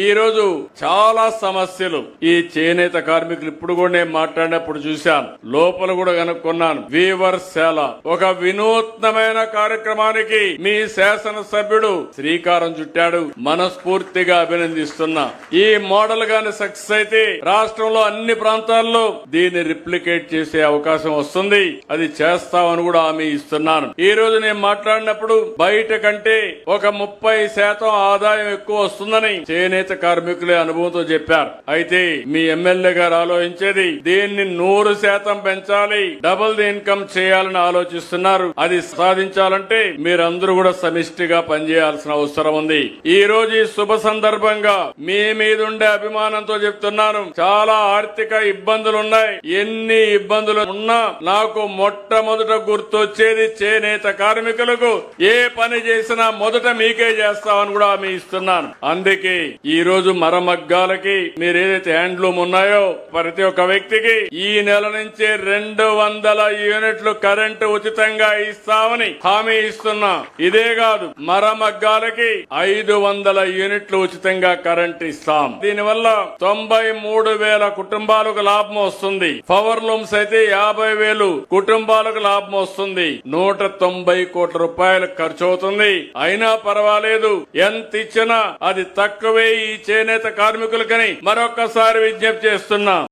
ఈ రోజు చాలా సమస్యలు ఈ చేనేత కార్మికులు ఇప్పుడు కూడా నేను మాట్లాడినప్పుడు చూశాను, లోపల కూడా కనుక్కున్నాను. వీవర్శాల ఒక వినూత్నమైన కార్యక్రమానికి మీ శాసనసభ్యుడు శ్రీకారం చుట్టాడు. మనస్ఫూర్తిగా అభినందిస్తున్నా. ఈ మోడల్ గాని సక్సెస్ అయితే రాష్ట్రంలో అన్ని ప్రాంతాల్లో దీన్ని రిప్లికేట్ చేసే అవకాశం వస్తుంది. అది చేస్తామని కూడా హామీ ఇస్తున్నాను. ఈ రోజు నేను మాట్లాడినప్పుడు బయట కంటే ఒక 30% ఆదాయం ఎక్కువ వస్తుందని చేనేత కార్మికులే అనుభవంతో చెప్పారు. అయితే మీ ఎమ్మెల్యే గారు ఆలోచించేది దీన్ని 100% పెంచాలి, డబుల్ ది ఇన్కమ్ చేయాలని ఆలోచిస్తున్నారు. అది సాధించాలంటే మీరందరూ కూడా సమిష్టిగా పనిచేయాల్సిన అవసరం ఉంది. ఈ రోజు ఈ శుభ సందర్భంగా మీ మీద ఉండే అభిమానంతో చెప్తున్నాను, చాలా ఆర్థిక ఇబ్బందులున్నాయి. ఎన్ని ఇబ్బందులు ఉన్నా నాకు మొట్టమొదట గుర్తొచ్చేది చేనేత కార్మికులకు ఏ పని చేసినా మొదట మీకే చేస్తామని కూడా హామీ ఇస్తున్నాను. అందుకే ఈ రోజు మరమగ్గాలకి మీరు ఏదైతే హ్యాండ్లూమ్ ఉన్నాయో ప్రతి ఒక్క వ్యక్తికి ఈ నెల నుంచి 200 యూనిట్లు కరెంటు ఉచితంగా ఇస్తామని హామీ ఇస్తున్నా. ఇదే కాదు, మరమగ్గాలకి 500 యూనిట్లు ఉచితంగా కరెంటు ఇస్తాం. దీనివల్ల 93,000 కుటుంబాలకు లాభం వస్తుంది. పవర్ లూమ్స్ అయితే 50,000 కుటుంబాలకు లాభం వస్తుంది. 190 కోట్ల రూపాయలు ఖర్చు అవుతుంది. అయినా పర్వాలేదు, ఎంత ఇచ్చినా అది తక్కువే ఈ చేనేత కార్మికులకని మరొక్కసారి విజ్ఞప్తి చేస్తున్నా.